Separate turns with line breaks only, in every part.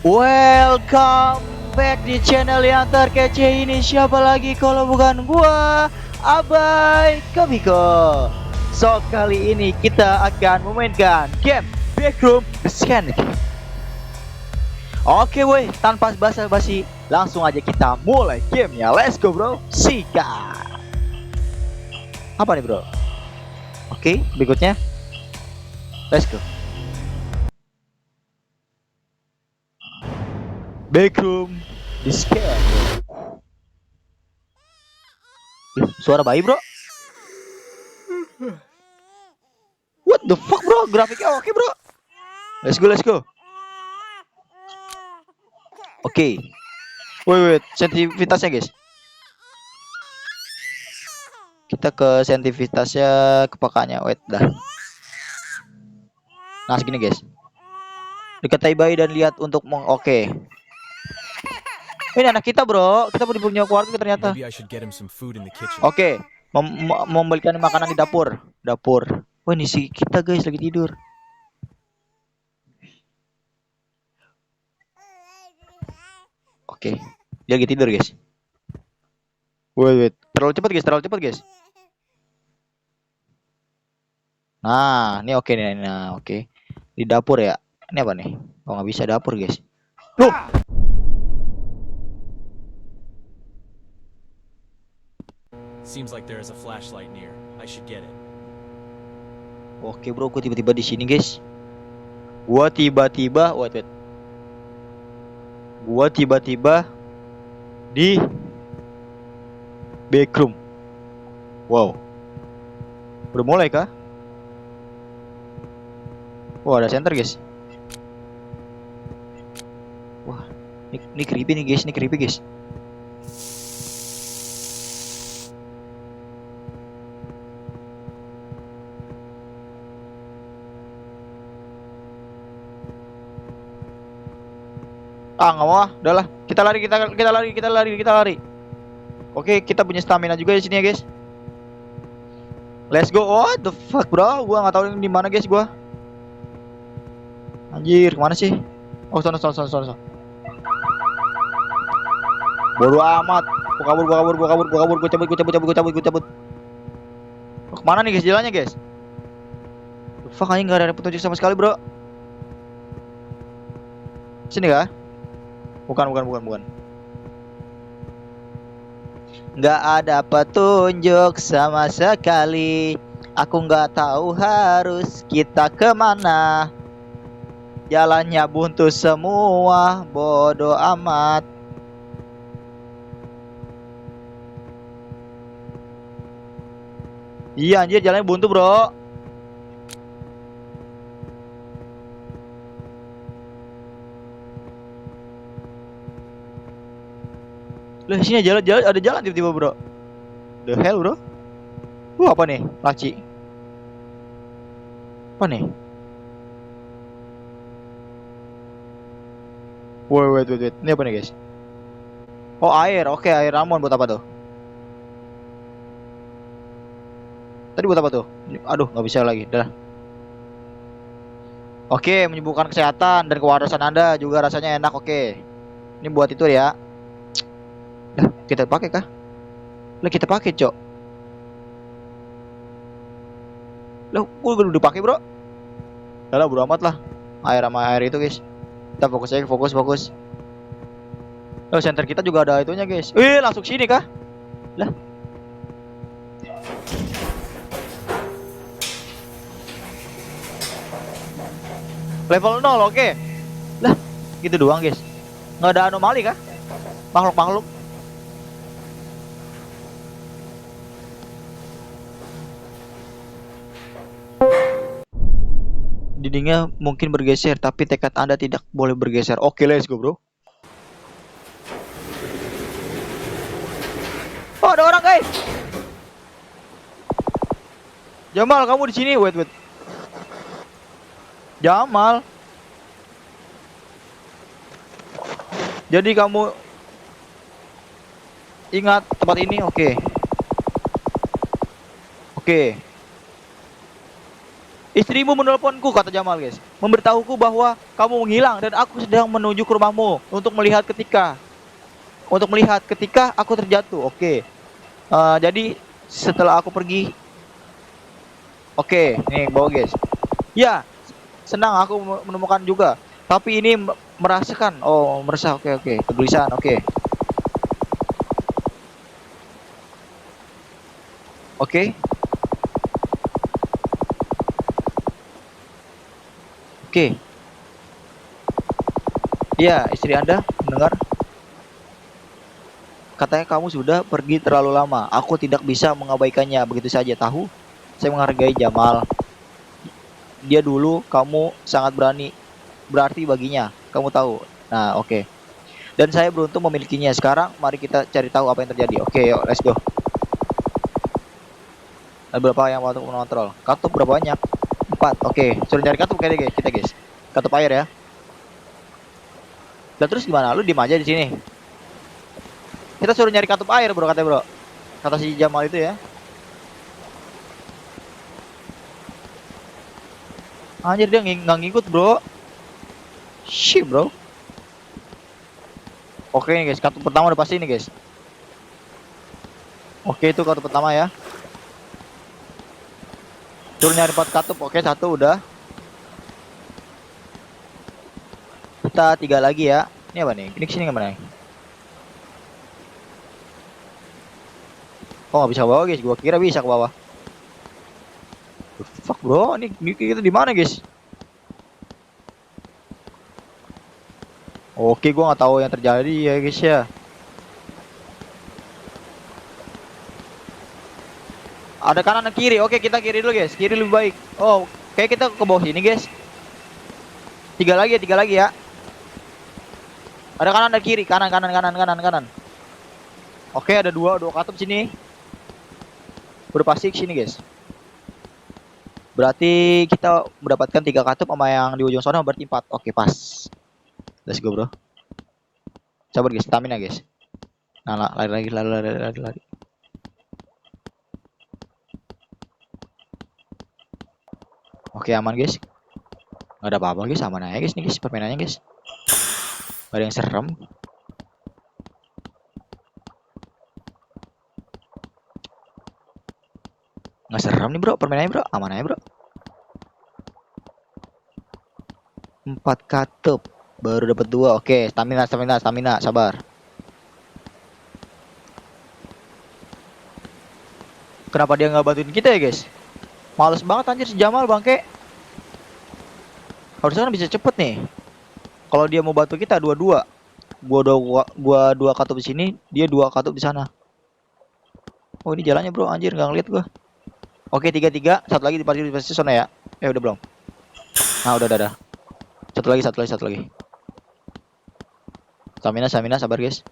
Welcome back di channel yang terkece ini. Siapa lagi kalau bukan gua, Abai Kabiko. So kali ini kita akan memainkan game Backroom Scan. Oke woi, tanpa basa-basi langsung aja kita mulai gamenya. Let's go bro, sikat. Apa nih bro? Oke, berikutnya let's go. Backroom di scan. Suara bayi bro. What the fuck bro, grafiknya oke bro. Let's go. Oke. Wait, sensitivitasnya guys. Kita ke sensitivitasnya, kepakaannya. Wait dah. Nah segini guys. Deketai bayi dan lihat untuk oke. Ini anak kita bro, kita punya keluarga ternyata. Oke, memberikan makanan di dapur. Wah ini si kita guys lagi tidur. Oke, dia lagi tidur guys. Wait, terlalu cepat guys. Nah, ini oke nih, nah oke. Di dapur ya. Ini apa nih? Oh nggak bisa dapur guys. Loh.
Seems like there is a flashlight near. I should get it.
Oke bro, gua tiba-tiba di sini guys. Gua tiba-tiba di backroom. Wow. Udah mulai kah? Wah, ada center guys. Wah, ini creepy nih guys, Ah, nggak mau ah, udahlah. Kita lari. Oke, kita punya stamina juga di sini ya, guys. Let's go. What the fuck, bro? Gua nggak tahu ini di mana, guys, gua. Anjir, kemana sih? Oh, sono. Bodoh amat. Gua kabur. Gua cabut. Oh, kemana nih, guys, jalannya, guys? The fuck, anjing nggak ada petunjuk sama sekali, bro. Sini kah? Bukan. Nggak ada petunjuk sama sekali. Aku nggak tahu harus kita kemana. Jalannya buntu semua, bodoh amat. Iya anjir, jalannya buntu bro. Lah sini jalan ada jalan tiba-tiba bro. The hell bro. Apa nih? Laci. Apa nih? Wait. Ini apa nih guys? Oh air. Oke, air ramon buat apa tuh? Tadi buat apa tuh? Aduh nggak bisa lagi. Dah. Oke, menyembuhkan kesehatan dan kewarasan Anda juga rasanya enak. Oke. Ini buat itu ya. Lah, kita pakai kah? Lah kita pakai, Cok. Lah, udah pakai, Bro. Lah, bodo amat lah. Air sama air itu, guys. Kita fokus. Oh, center kita juga ada itunya, guys. Langsung sini kah? Lah. Level 0, oke. Lah, gitu doang, guys. Nggak ada anomali kah? Makhluk. Dindingnya mungkin bergeser, tapi tekad Anda tidak boleh bergeser. Oke, let's go, bro. Oh, ada orang, guys. Jamal, kamu di sini. Wait. Jamal. Jadi kamu ingat tempat ini, oke. Istrimu menelponku, kata Jamal, guys. Memberitahuku bahwa kamu menghilang dan aku sedang menuju ke rumahmu untuk melihat ketika aku terjatuh. Oke. Jadi setelah aku pergi, oke, nih bawa, guys. Ya, senang aku menemukan juga. Tapi ini merasakan, oh meresah, oke, kegelisahan, oke. Oke, oke. Ya, istri Anda mendengar. Katanya kamu sudah pergi terlalu lama. Aku tidak bisa mengabaikannya begitu saja, tahu? Saya menghargai Jamal. Dia dulu kamu sangat berarti baginya. Kamu tahu. Nah, oke. Dan saya beruntung memilikinya. Sekarang mari kita cari tahu apa yang terjadi. Oke, yuk, let's go. Ada berapa yang waktu mengontrol? Katup berapa banyak? 4. Oke, suruh nyari katup kayaknya kita, guys. Katup air ya. Dan terus gimana? Lu diem aja di sini. Kita suruh nyari katup air, bro, katanya, bro. Kata si Jamal itu ya. Anjir, dia nggak ngikut, bro. Shit, bro. Oke nih, guys. Katup pertama udah pasti nih, guys. Oke, itu katup pertama ya. Suruh nyari 4 katup. Oke, 1 udah. Kita 3 lagi ya. Ini apa nih? Ini kesini kemana nih? Oh, nggak bisa ke bawah, guys. Gua kira bisa ke bawah. Fuck, bro. Ini kita di mana, guys? Oke, gua nggak tahu yang terjadi ya, guys ya. Ada kanan dan kiri. Oke, kita kiri dulu, guys. Kiri lebih baik. Oh, kayak kita ke bawah sini, guys. 3 lagi ya, 3 lagi ya. Ada kanan dan kiri. Kanan. Oke, ada dua katup sini. Udah pasti ke sini, guys. Berarti kita mendapatkan 3 katup sama yang di ujung sana berarti 4. Oke, pas. Let's go, bro. Sabar, guys. Stamina, guys. Nah, lari. Oke, aman, guys. Nggak ada apa-apa, guys. Aman aja, guys. Nih, guys. Permainannya, guys. Gak ada yang serem. Nggak serem nih, bro. Permainannya, bro. Aman aja, bro. 4 katup. Baru dapat 2. Oke, stamina. Sabar. Kenapa dia nggak bantuin kita ya, guys? Males banget anjir si Jamal, bangke. Harusnya kan bisa cepet nih. Kalau dia mau bantu kita dua-dua. Gua dua katup di sini, dia 2 katup di sana. Oh, ini jalannya, bro. Anjir, nggak ngeliat gua. Oke, 3-3. Satu lagi di pasti sana ya. Udah belum? Nah, udah. Satu lagi. Stamina, sabar, guys.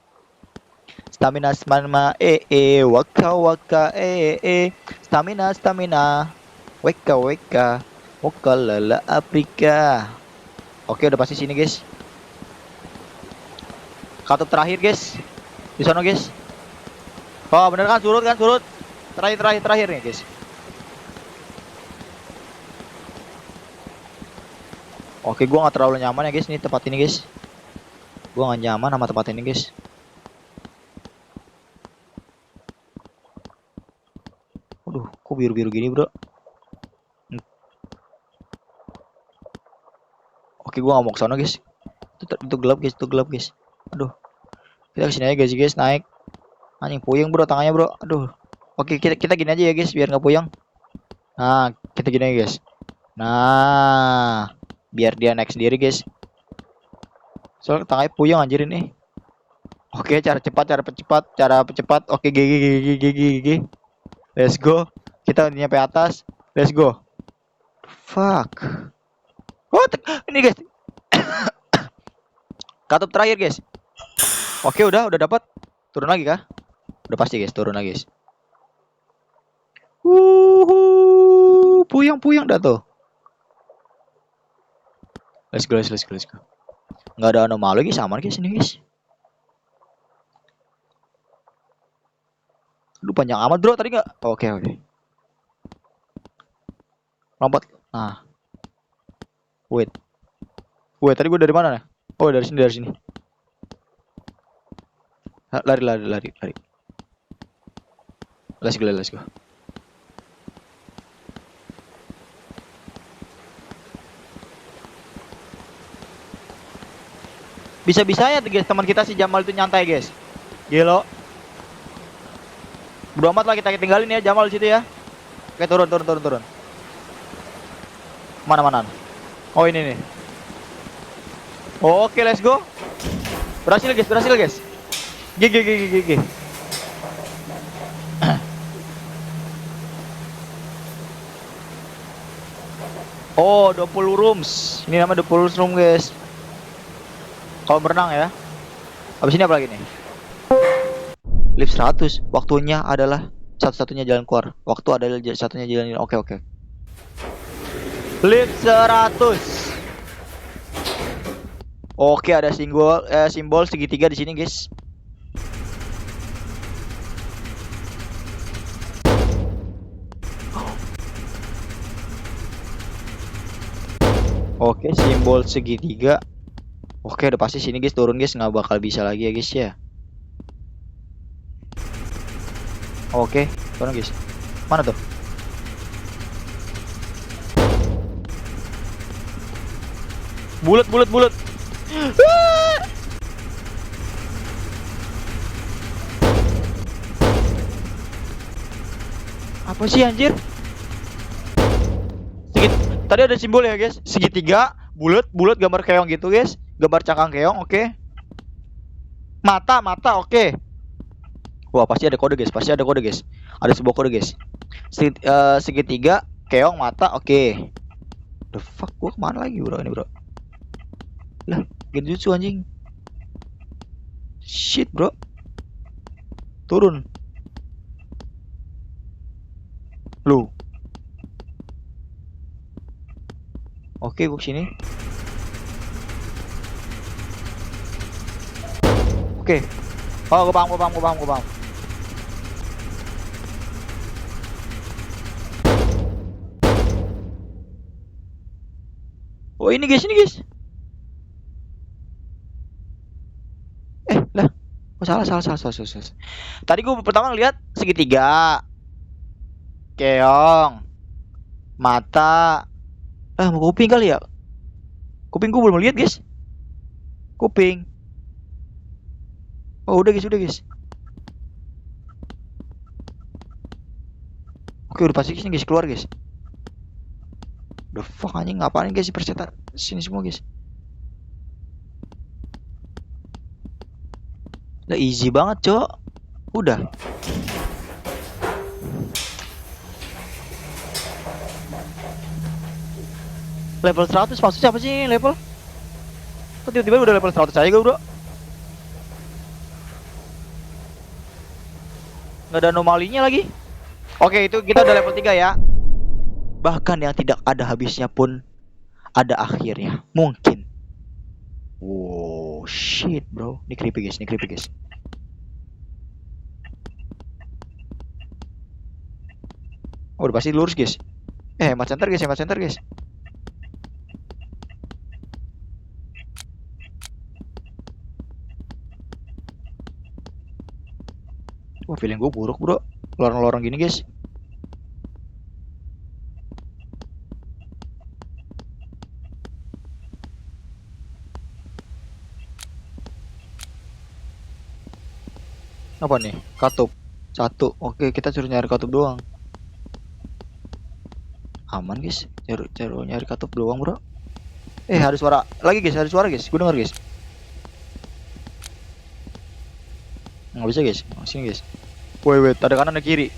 Stamina, waka, stamina, waka, lala, Afrika. Oke, udah pasti sini, guys. Katup terakhir, guys. Di sana, guys. Oh, bener kan? Surut. Terakhir nih, guys. Oke, gua nggak terlalu nyaman ya, guys. Nih tempat ini, guys. Gua nggak nyaman sama tempat ini, guys. Waduh, kok biru-biru gini, bro? Oke, gua nggak mau ke sana, guys. Itu gelap, guys. Aduh. Kita kesini aja, guys. Naik. Anjing puyeng, bro, tangannya, bro. Aduh. Oke, kita gini aja ya, guys, biar nggak puyeng. Nah, kita gini aja, guys. Nah, biar dia naik sendiri, guys. Soalnya tangannya puyeng anjir ini. Oke, cara cepat. Oke, GG. Let's go. Kita nyampe atas. Let's go. Fuck. What? Ini, guys. Katup terakhir, guys. Oke, udah dapat. Turun lagi kah? Udah pasti, guys, turun lagi, guys. Puyeng dah tuh. Let's go. Nggak ada anomali, guys. Aman, guys, ini, guys. Aduh, panjang amat, bro. Tadi nggak? Oke. Nah, wait. Wait, tadi gue dari mana nih? Oh, dari sini, dari sini. Lari, lari, lari, lari. Let's go, let's go. Bisa-bisanya tuh guys, teman kita si Jamal itu nyantai guys. Gelo. Bodo amat lah, kita tinggalin ya Jamal di situ ya. Oke, turun, turun, turun, turun. Mana, mana? Oh, ini nih. Oke, let's go. Berhasil guys, berhasil guys. GG. Oh, 20 rooms. Ini namanya 20 room guys. Kalau berenang ya. Habis ini apa lagi nih? Lift 100. Waktunya adalah satu-satunya jalan keluar. Waktu adalah satunya jalan. Oke, oke. Lift 100. Oke, ada simbol segitiga di sini, guys. Oke, simbol segitiga. Oke, udah pasti sini guys, turun guys, nggak bakal bisa lagi ya guys ya. Oke, turun guys. Mana tuh? Bulat, bulat, bulat. Apa sih anjir? Tadi ada simbol ya guys, segitiga, bulat, bulat gambar keong gitu guys, gambar cangkang keong, oke. Mata, mata, oke. Wah, pasti ada kode guys, pasti ada kode guys. Ada sebuah kode guys. Segitiga, keong, mata, oke. The fuck, gua kemana lagi bro ini bro? Lah, genjutsu anjing. Shit bro. Turun. Lu. Oke, gua kesini. Oke. Oh, gua paham. Oh, ini guys. Lah. Oh, salah. Tadi gua pertama ngeliat segitiga. Keong. Mata. Mau kuping kali ya? Kuping gua belum lihat, guys. Kuping. Oh, udah guys. Oke, udah pasti sini guys, keluar guys. The fuck anjing, ngapain guys persetan sini semua guys. Lah easy banget, Cok. Udah. Level 100 maksudnya apa sih level? Kok tiba-tiba udah level 100 aja gue bro? Nggak ada anomalinya lagi. Oke, itu kita udah level 3 ya. Bahkan yang tidak ada habisnya pun ada akhirnya. Mungkin. Wow, shit bro. Ini creepy guys. Oh, udah pasti lurus guys. Hemat center guys. Wah, feeling gue buruk bro. Lorong-lorong gini guys. Apa nih? Katup 1. Oke, kita suruh nyari katup doang. Aman guys. Nyari katup doang bro. Ada suara lagi guys. Gue denger guys. Nggak bisa guys. Sini guys. Wait, ada kanan ada kiri.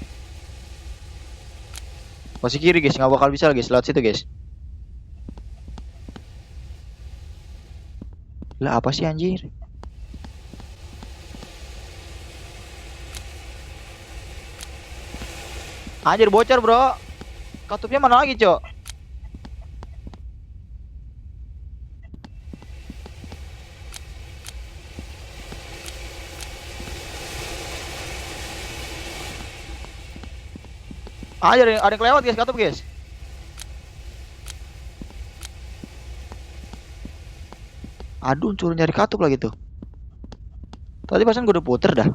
Masih kiri guys, nggak bakal bisa guys lewat situ guys. Lah apa sih anjir? Anjir bocor bro. Katupnya mana lagi cok? Anjir ada yang kelewat guys, katup guys. Aduh, suruh nyari katup lagi tuh. Tadi pasan gue udah puter dah.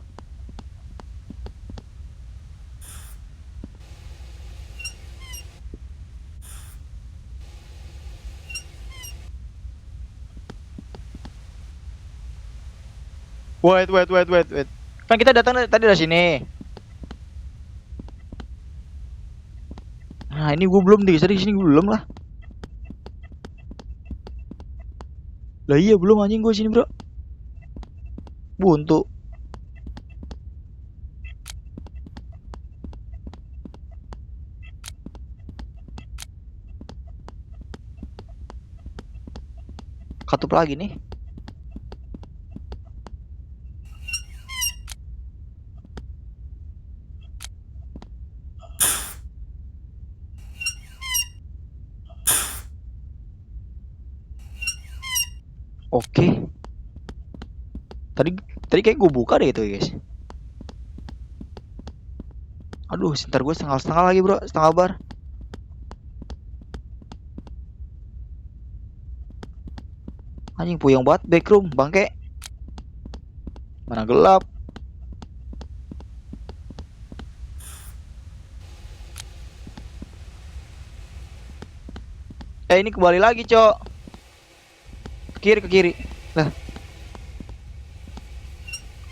Wait. Kan kita datang tadi dari sini. Nah, ini gue belum di sini gue belum lah. Lah iya belum anjing gue sini, Bro. Buntu. Katup lagi nih. Oke. Tadi tadi kayak gue buka deh itu, guys. Aduh, sebentar gue setengah lagi, Bro. Setengah bar. Anjing puyeng banget backroom, bangke. Mana gelap. Ini kembali lagi, Cok. Ke kiri. Lah.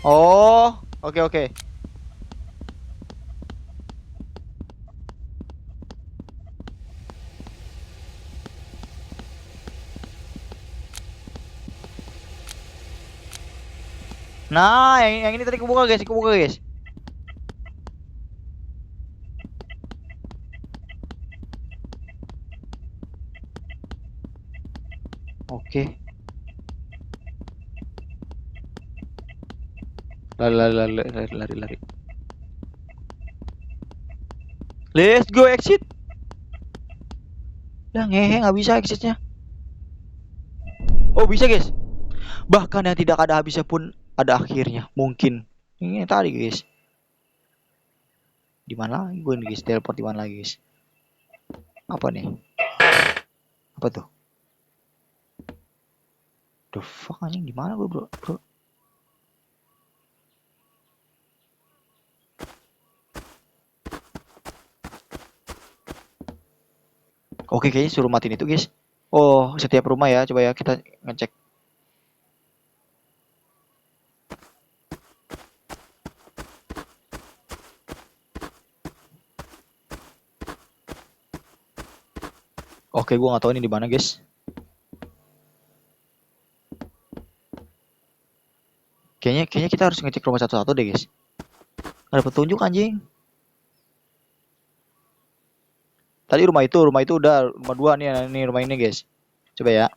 Oh, oke. Nah, yang ini tadi kebuka, guys. Oke. Lari. Let's go exit. Lah ngehe nggak bisa exitnya. Oh bisa, guys. Bahkan yang tidak ada habisnya pun ada akhirnya. Mungkin. Ini tadi, guys. Di mana lagi gue nih, guys? Teleport di mana lagi, guys? Apa nih? Apa tuh? The fuck anjing di mana gue, Bro? Oke, kayaknya suruh matiin itu, guys. Oh, setiap rumah ya. Coba ya kita ngecek. Oke, gue nggak tahu ini di mana, guys. Kayaknya kita harus ngecek rumah satu-satu deh, guys. Nggak ada petunjuk anjing. Tadi rumah itu udah, rumah dua nih rumah ini, guys. Coba ya.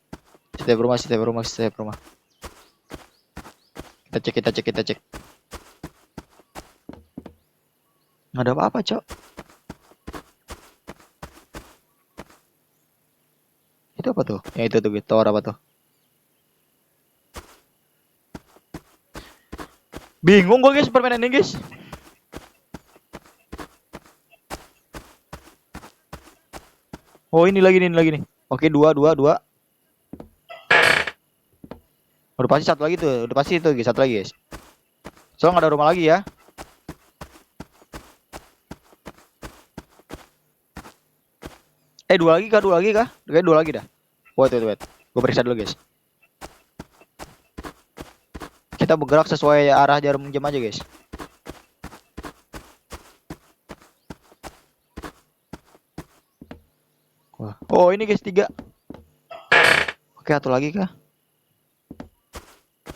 Setiap rumah. Kita cek. Nggak ada apa-apa, Cok. Itu apa tuh? Ya itu tuh, gitu. Tower apa tuh? Bingung gue, guys, permainan ini, guys. Oh, ini lagi nih. Oke, dua. Udah pasti satu lagi tuh. Udah pasti itu, guys. Satu lagi, guys. Soalnya nggak ada rumah lagi ya. Dua lagi kah? Kayaknya dua lagi dah. Wait. Gue periksa dulu, guys. Kita bergerak sesuai arah jarum jam aja, guys. Wah. Oh, ini, guys, tiga. Oke, satu lagi kah?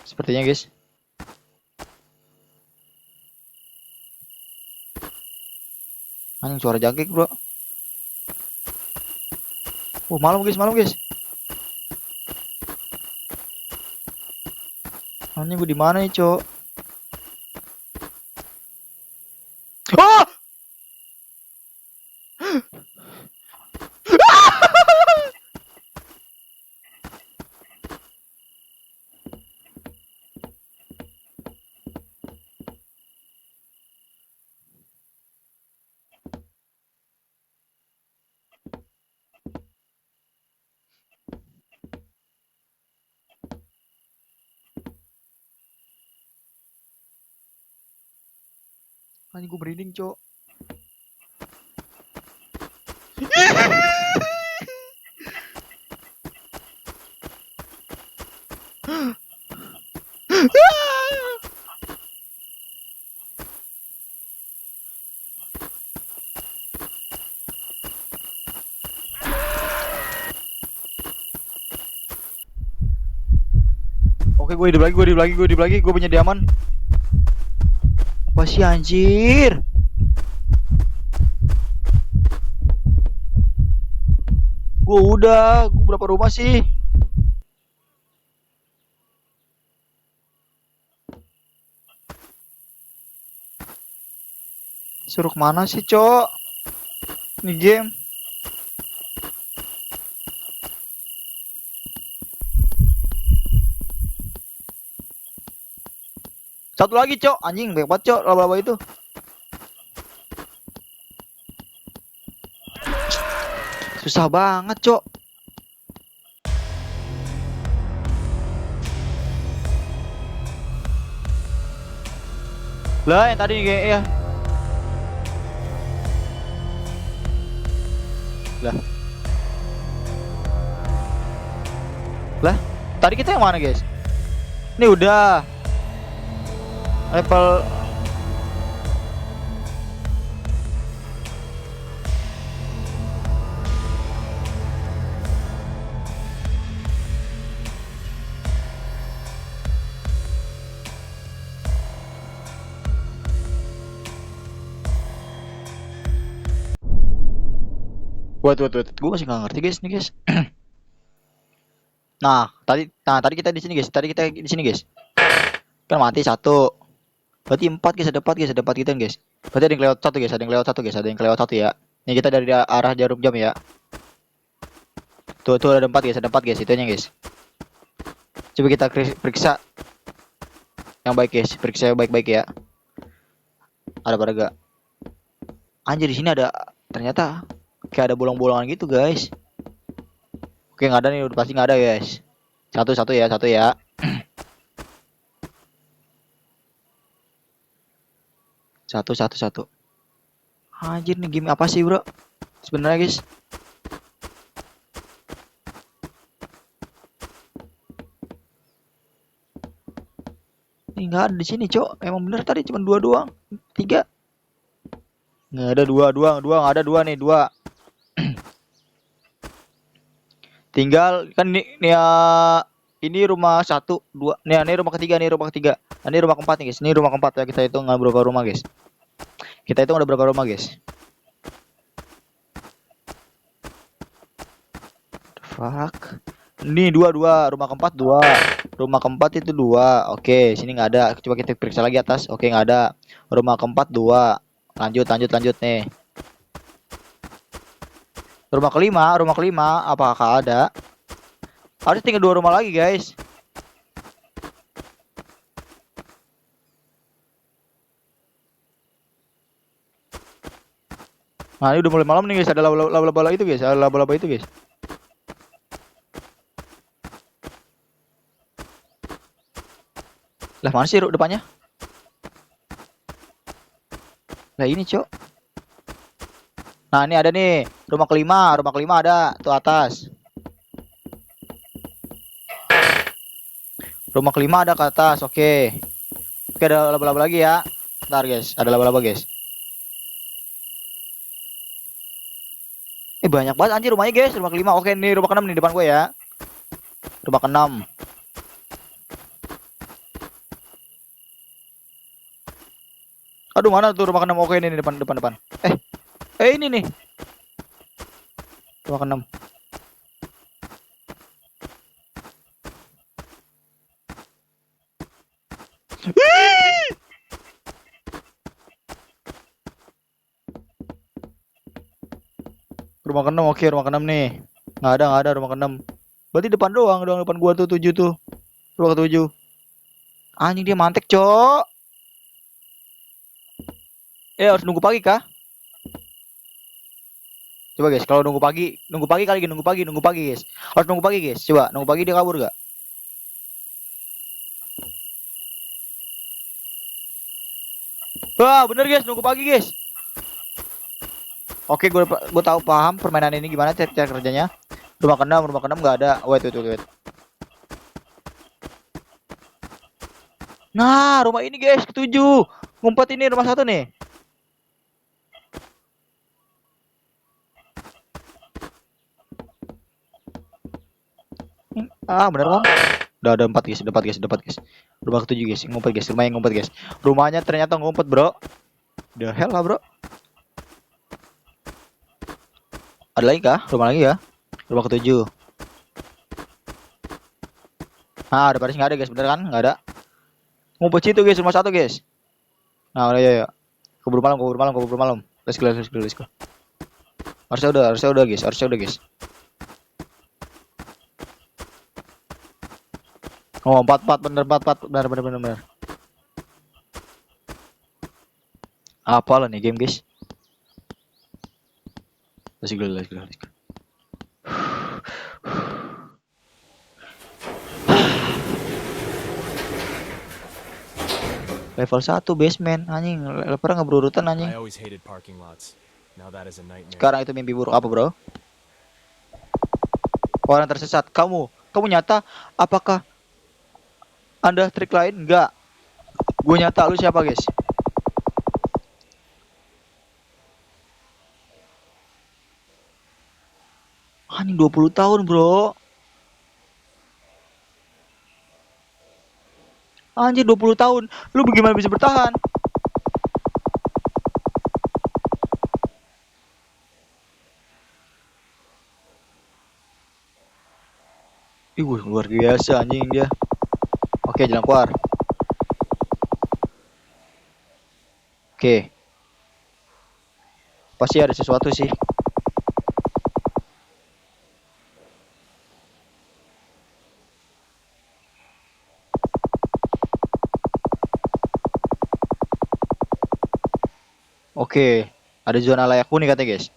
Sepertinya, guys. Anjing suara jangkrik, Bro. Oh, malam, guys. Anjing gue di mana nih, Cok? Oh! Anjing gue merinding, Cok. Oke, gue hidup lagi, gue punya diaman. Apa sih anjir? Gue berapa rumah sih? Suruh kemana sih, Cok? Ini game. Satu lagi, Cok. Anjing, banyak banget, Cok, laba-laba itu. Susah banget, Cok. Lah, yang tadi kayak ya. Lah, tadi kita yang mana, guys? Ini udah level. Wait. Gue masih nggak ngerti, guys, nih, guys. Nah, tadi kita di sini, guys. Kan mati satu. Berarti 4, guys. Ada 4, guys. Ada 4 kita, guys. Berarti ada yang lewat satu, guys. Ada yang lewat satu ya. Ini kita dari arah jarum jam ya. Tuh ada 4, guys. Ada 4, guys. Itunya, guys. Coba kita periksa yang baik, guys. Periksa yang baik-baik ya. Ada pada gak? Anjir, di sini ada ternyata kayak ada bolong-bolongan gitu, guys. Oke, nggak ada nih. Udah pasti nggak ada, guys. Satu ya. Satu. Anjir, nih game apa sih, bro? Sebenarnya, guys. Ini nggak ada di sini, Cok. Emang bener tadi cuma 2 doang. 3. Nggak ada 2 nggak ada 2 nih, 2. Tinggal kan nih ya, ini rumah 1, 2. Nih, ini rumah ketiga. Nah, ini rumah keempat nih, guys. Ini rumah keempat ya. Kita hitung nggak berapa rumah, guys. Kita hitung ada berapa rumah, guys. Fuck. Ini 2 rumah keempat 2. Rumah keempat itu 2. Oke, sini nggak ada. Coba kita periksa lagi atas. Oke, nggak ada. Rumah keempat 2. Lanjut nih. Rumah kelima apakah ada? Harus tinggal 2 rumah lagi, guys. Nah, ini udah mulai malam nih, guys. Ada laba-laba itu, guys. Lah, mana sih depannya? Nah, ini, Cok. Nah, ini ada nih. Rumah kelima ada tuh atas. Rumah kelima ada ke atas. Oke, ada laba-laba lagi ya. Bentar, guys. Ada laba-laba, guys. Banyak banget anjir rumahnya, guys. Rumah kelima. Oke, nih rumah keenam nih depan gue ya. Rumah keenam. Aduh, mana tuh rumah keenam? Oke, ini depan. Ini nih. Rumah keenam. Rumah keenam, oke, rumah keenam nih. Nggak ada rumah keenam. Berarti depan doang depan gua tuh 7 tuh. Rumah ke-7. Anjing, dia mantek, Cok. Harus nunggu pagi kah? Coba, guys, kalau nunggu pagi kali, nunggu pagi, guys. Harus nunggu pagi, guys. Coba, nunggu pagi dia kabur gak? Wah, bener guys, nunggu pagi guys. Oke, gue tahu paham permainan ini gimana cara kerjanya. Rumah keenam nggak ada. Wait. Nah, rumah ini guys, ketujuh. Ngumpet ini rumah satu nih. Ah, bener kan? Udah ada empat guys, dapat guys. Rumah ketujuh guys, ngumpet guys, rumah yang ngumpet guys. Rumahnya ternyata ngumpet bro. The hell lah bro. Ada lagi kah? Rumah lagi ya? Rumah ketujuh. Ah, ada Paris nggak ada guys, bener kan? Nggak ada. Ngumpet situ guys, rumah satu guys. Nah, udah ya. Keburu malam. Let's go. Harusnya udah guys. Oh, empat bener. Apa lah nih game guys? Let's go. Level 1 basement anjing, levelnya nggak berurutan anjing.
I always hated parking lots. Now that is a nightmare.
Sekarang itu mimpi buruk apa bro? Orang tersesat, kamu nyata? Apakah Anda trik lain? Enggak. Gue nyata, lu siapa guys? Anjing 20 tahun bro. Anjir 20 tahun. Lu bagaimana bisa bertahan? Ih, luar biasa anjing dia. Oke, jalan keluar. Oke. Pasti ada sesuatu sih. Oke. Ada zona layak huni katanya guys.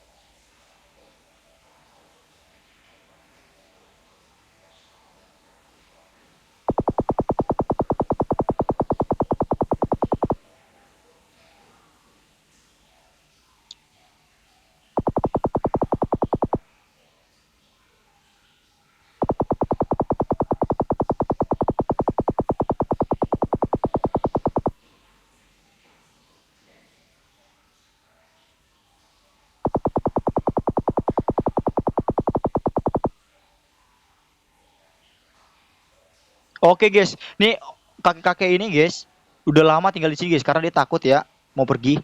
Oke guys, nih kakek-kakek ini guys udah lama tinggal di sini guys karena dia takut ya mau pergi.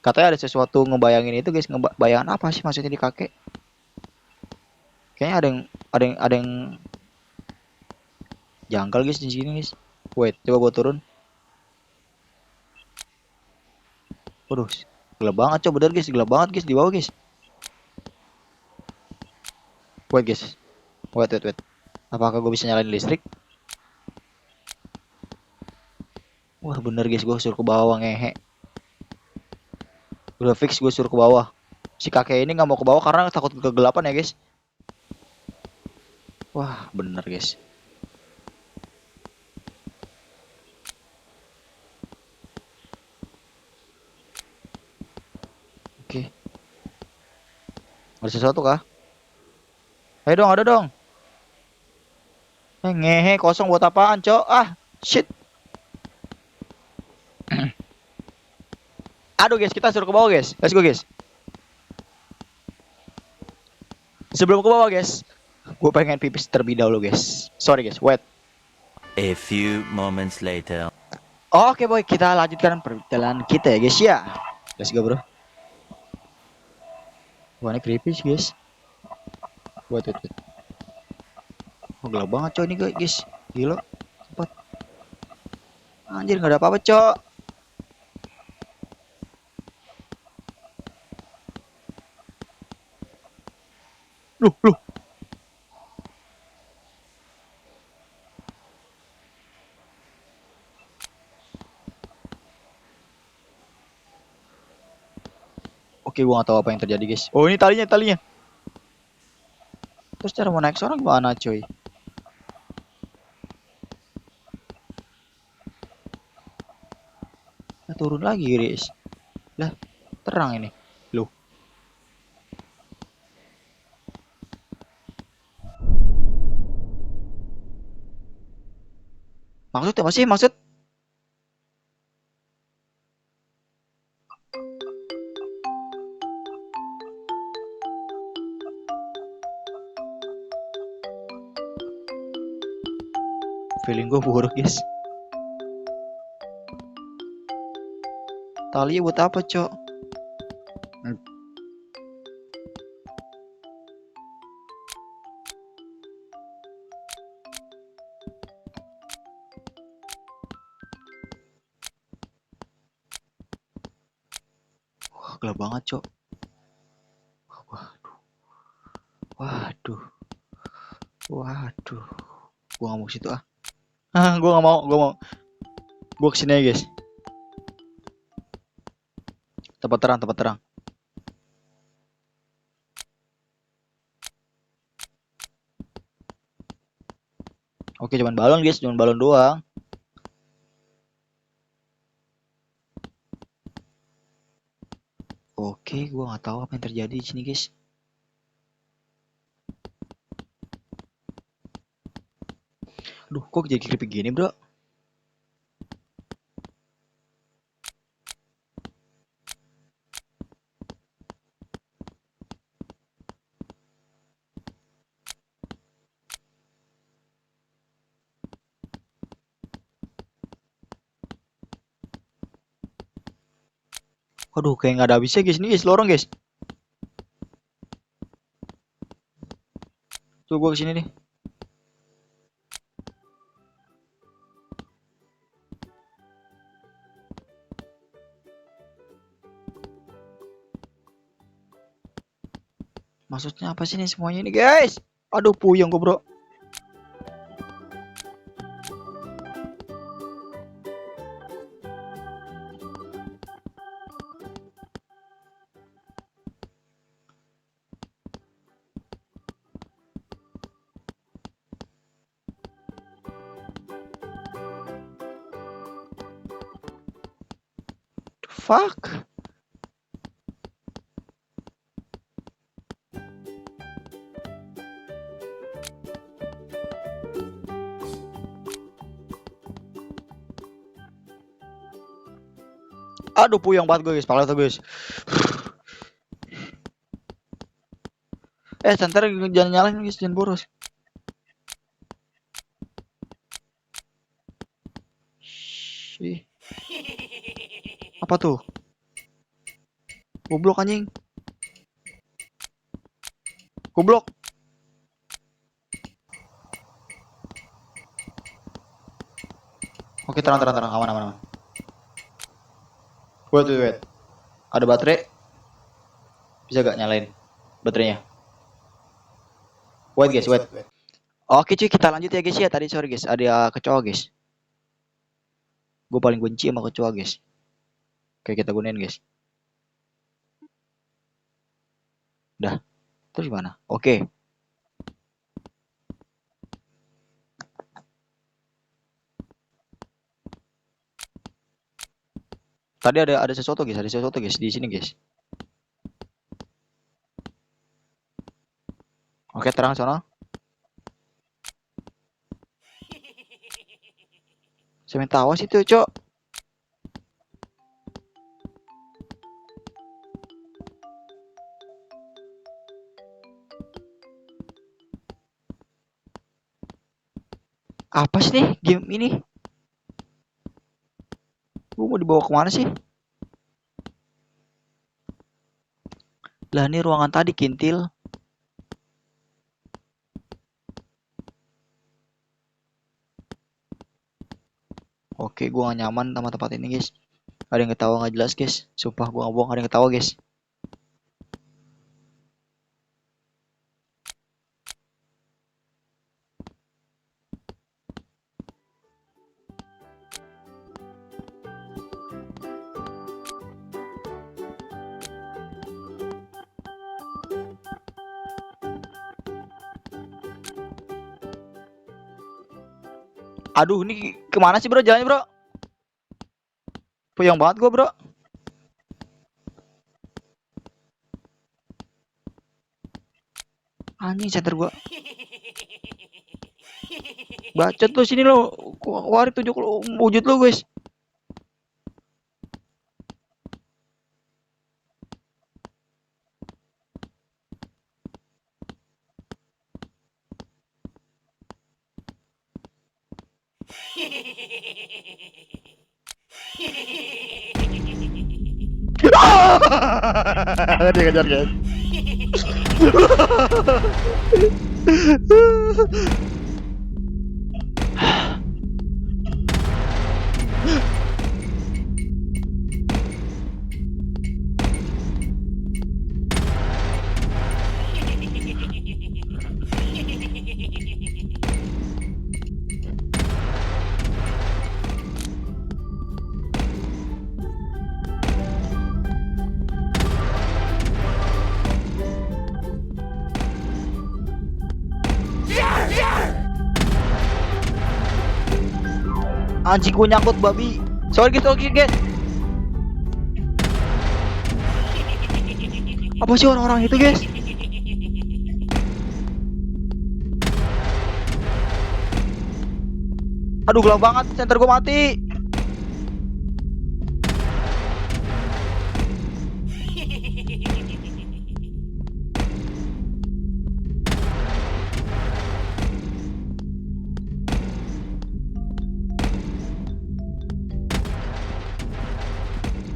Katanya ada sesuatu ngebayangin itu guys, ngebayangan apa sih maksudnya di kakek? Kayaknya ada yang janggal guys di sini guys. Wait, coba gua turun. Waduh, gelap banget coba bener guys, gelap banget guys di bawah guys. Wait guys, wait. Apakah gue bisa nyalain listrik? Wah bener guys, gue suruh ke bawah ngehe. Udah fix gue suruh ke bawah. Si kakek ini nggak mau ke bawah karena takut kegelapan ya guys. Wah bener guys. Oke. Ada sesuatu kah? Ayo dong, ada dong. Ngehe kosong buat apaan, cok? Ah, shit. Aduh guys, kita suruh ke bawah guys. Let's go guys. Sebelum ke bawah guys, gue pengen pipis terlebih dahulu guys. Sorry guys, wait.
A few moments later.
Oke boy, kita lanjutkan perjalanan kita ya guys ya. Let's go bro. Wah ini creepy sih guys. Wait. Oh, gelap banget coy ini guys. Gila. Cepat. Anjir nggak ada apa-apa cok. Loh. Oke, gua nggak tahu apa yang terjadi guys. Oh ini talinya. Terus cara mau naik seorang gimana coy? turun lagi guys. Lah, terang ini. Loh. Maksud apa sih? Maksud? Feeling gue buruk guys. Tali buat apa cok? Wah gelap banget cok. Waduh. Waduh. Waduh. Gua gak mau ke situ ah. Gua gak mau. Gua kesini aja guys. Tempat terang, tempat terang. Oke, cuman balon guys, cuman balon doang. Oke, gua nggak tahu apa yang terjadi di sini guys. Aduh, kok jadi creepy gini bro? Waduh, kayak nggak ada habisnya guys. Ini guys, lorong guys. Coba gua kesini nih. Maksudnya apa sih nih semuanya ini guys? Aduh, puyeng gua bro. Fuck. Aduh, puyeng banget gue guys, pala tuh guys. Santai jangan nyalain guys, jangan boros. Ih. Apa tuh? Goblok anjing. Goblok. Oke, terang, aman, aman. Wait. Ada baterai? Bisa gak nyalain baterainya? Wait guys, wait. Oke cuy, kita lanjut ya guys ya. Tadi sorry guys, ada kecoa guys. Gue paling benci sama kecoa guys. Oke, kita gunain guys. Dah. Terus gimana? Oke. Tadi ada sesuatu guys, di sini guys. Oke, terang sana. Semen tawas itu, cok. Apa sih nih game ini? Gue mau dibawa kemana sih? Lah ini ruangan tadi kintil. Oke, gue gak nyaman sama tempat ini guys. Ada yang ketawa gak jelas guys. Sumpah gue gak bohong, ada yang ketawa guys. Aduh, ini kemana sih bro jalannya bro? Puyeng banget gua, bro. Anjing center gua. Bacot lu sini lu. Warik tunjuk lu wujud lu, guys. Dia kejar, guys. Anjing gua nyangkut babi. Sorry guys. Apa sih orang-orang itu, guys? Aduh, gelap banget, center gua mati.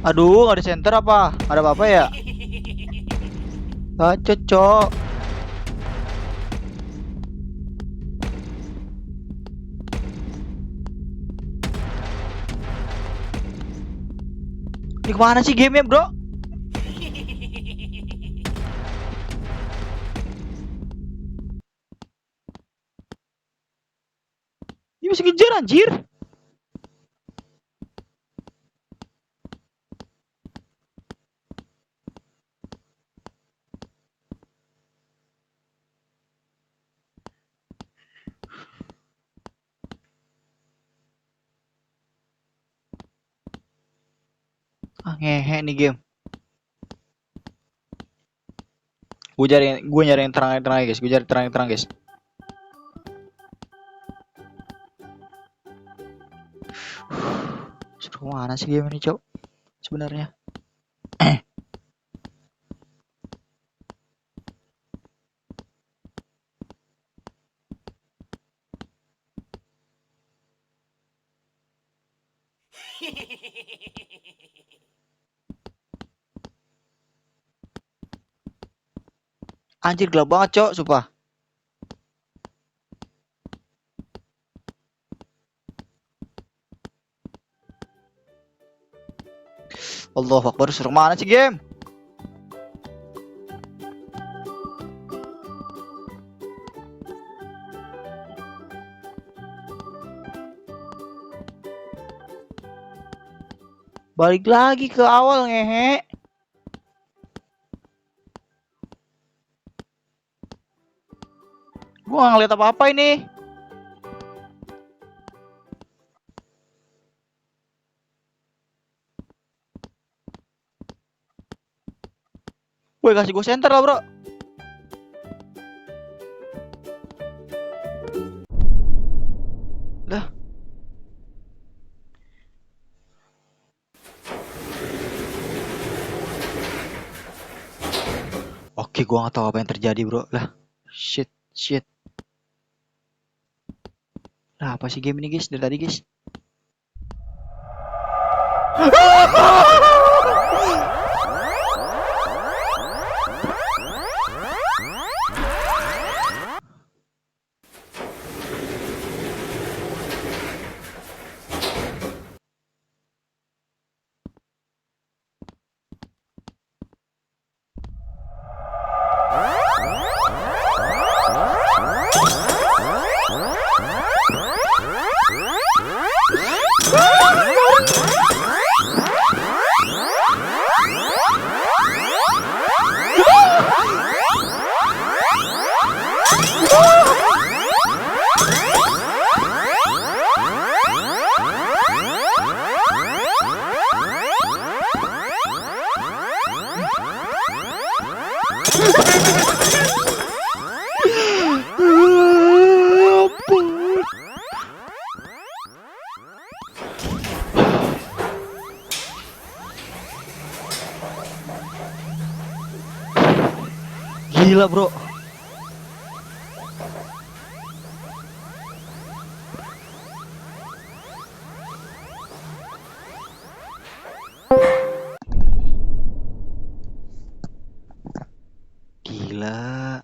Aduh, nggak ada center apa? Ada apa-apa ya? Bacot, cok. Ini kemana sih gamenya, bro? Ini masih kejar, anjir. Ngehe nih game. Gue nyari yang terang guys. Gue cari terang guys. Suruh kemana sih game ini, cok? Sebenarnya. Anjir, gelap banget, cok, sumpah. Allahu Akbar, suruh mana sih game? Balik lagi ke awal, ngehe. Gua nggak ngeliat apa-apa ini. Woi, kasih gue center lah, bro. Dah. Oke, gua nggak tahu apa yang terjadi, bro. Lah, shit. Lah, apa sih game ini, guys? Dari tadi, guys. Ampun. Gila bro. Gila.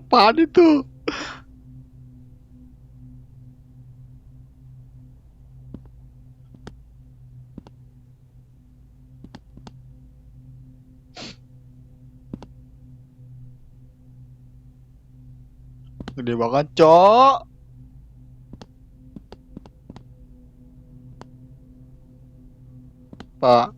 Apaan itu? Gede banget, Cok. Pak.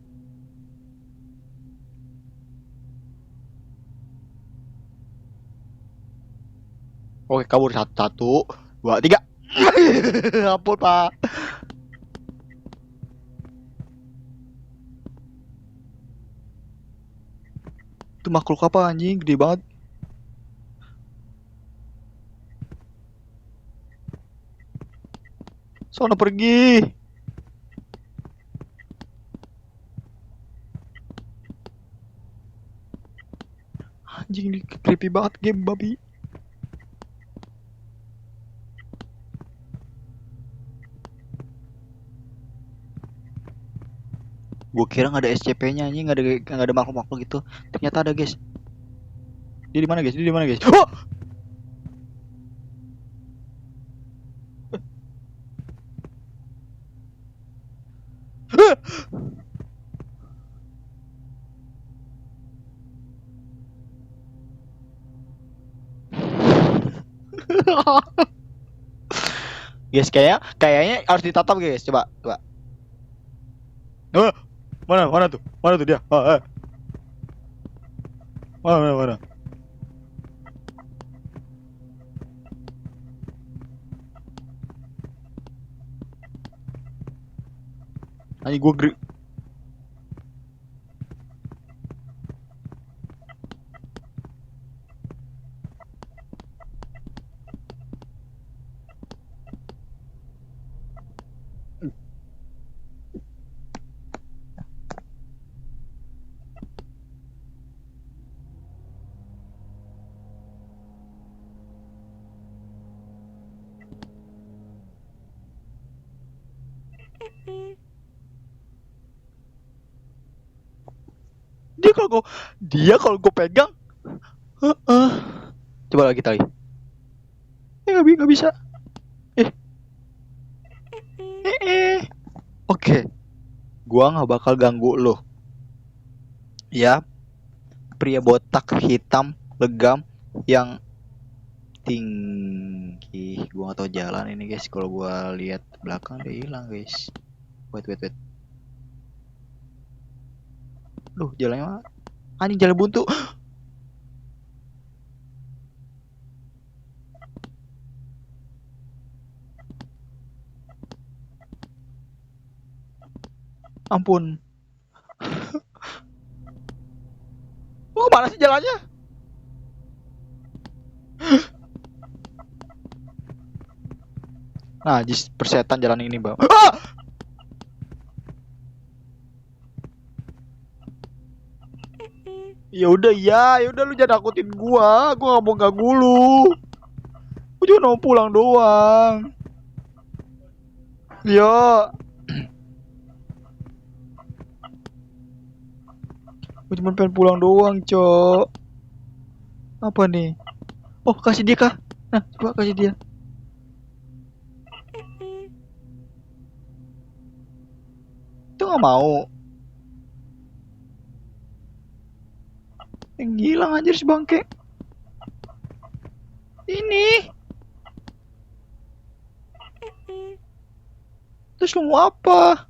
Oke, kabur. Satu, dua, tiga. Ampun, Pak. Itu makhluk apa anjing? Gede banget. Sono pergi. Anjing ini creepy banget game babi. Gue kira nggak ada SCP-nya anjing, nggak ada makhluk-makhluk gitu. Ternyata ada, guys. Dia di mana, guys? Dia di mana, guys? Oh! Guys, kayaknya harus ditatap, guys. Coba. Mana tuh? Mana tuh dia? Mana? Anjing gue dia kalau gue pegang, coba lagi tadi. Nggak bisa. Oke, gua nggak bakal ganggu lo. Ya, pria botak hitam legam yang tinggi. Gua nggak tahu jalan ini, guys. Kalau gua lihat belakang dia hilang, guys. Wait. Duh, jalannya mana? Anjing, jalan buntu. Ampun. Oh, mana sih jalannya? Nah, jis persetan jalan ini, Bang. Ya udah lu jangan takutin gua nggak mau ganggu lu. Gua cuma mau pulang doang. Yo. Gua cuma pengen pulang doang, Cok. Apa nih? Oh, kasih dia kah? Nah, coba kasih dia. Itu nggak mau. Yang hilang anjir si bangke. Ini. Terus lu mau apa?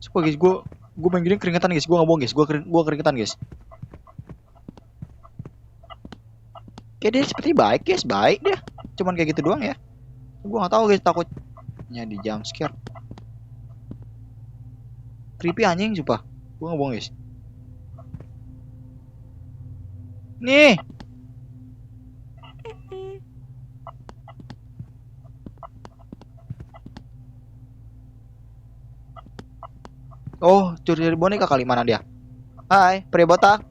Coba guys, gue main gini keringetan guys, gue nggak bohong guys, gue keringetan guys. Kayak dia seperti baik guys, baik dia. Cuman kayak gitu doang ya. Gue nggak tahu guys, takut Nya di jump scare. Creepy anjing sumpah. Gua nggak bohong guys. Nih. Oh, curi boneka kali, mana dia? Hai, pria botak.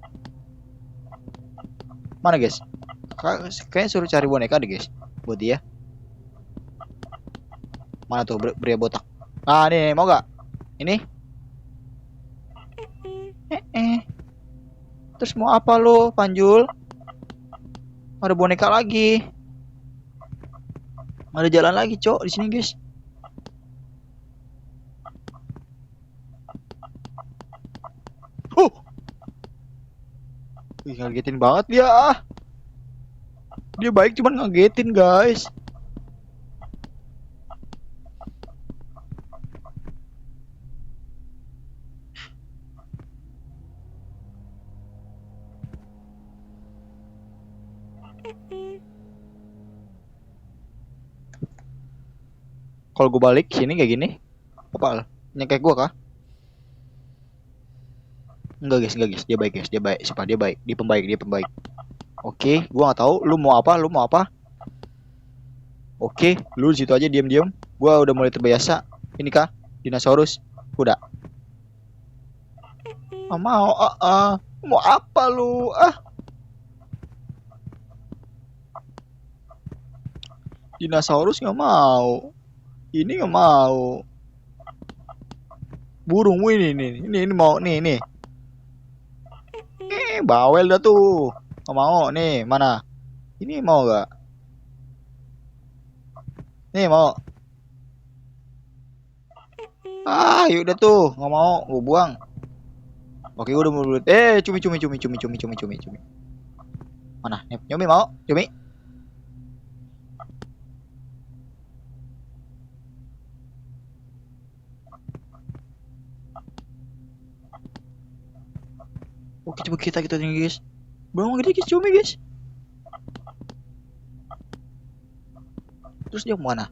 Mana guys? Kayaknya suruh cari boneka deh guys, buat dia. Mana tuh pria botak? Ah, nih, mau gak? Ini? Terus mau apa lo, Panjul? Ada boneka lagi. Ada jalan lagi, Cok, di sini, guys. Wih, ngagetin banget dia. Dia baik cuman ngagetin, guys. Kalau gue balik sini kayak gini, apa? Nyengkek gue kah? Enggak guys, dia baik guys, dia baik. Siapa dia baik? Dia pembaik. Oke, gua nggak tahu. Lu mau apa? Oke, lu di situ aja diam-diam. Gua udah mulai terbiasa. Ini kah? Dinosaurus? Udah. Mau mau apa lu? Dinosaurus nggak mau. Ini nggak mau. Burungmu ini mau nih. Bawel dah tuh. Nggak mau nih, mana? Ini mau gak? Nih mau. Yaudah tuh, nggak mau, gue buang. Oke, gue udah mau beli. Cumi. Mana? Cumi mau? Cumi. Oke, coba kita tinggi guys. Belum gede guys, cumi guys. Terus dia kemana?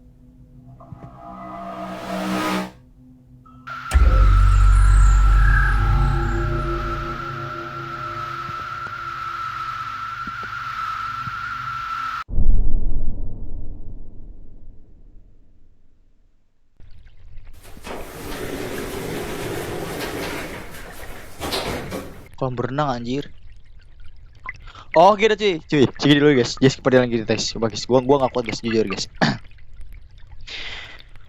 Kolam berenang anjir. Oh gitu cuy, segini dulu guys. Just perjalanan kita tes. Coba guys, gua nggak kuat guys, jujur guys.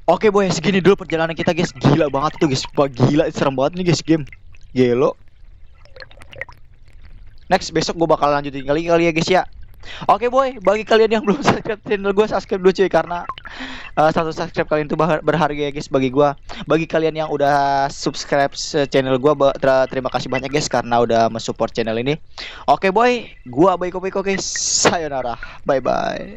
Oke boy, segini dulu perjalanan kita guys. Gila banget tuh guys, gila serem banget nih guys game. Gelo. Next besok gua bakal lanjutin kali ya guys ya. Oke boy, bagi kalian yang belum subscribe channel gue, subscribe dulu cuy, karena satu subscribe kalian itu berharga ya guys bagi gue. Bagi kalian yang udah subscribe channel gue, terima kasih banyak guys karena udah mensupport channel ini. Oke boy, gua Baiko guys, sayonara, bye bye.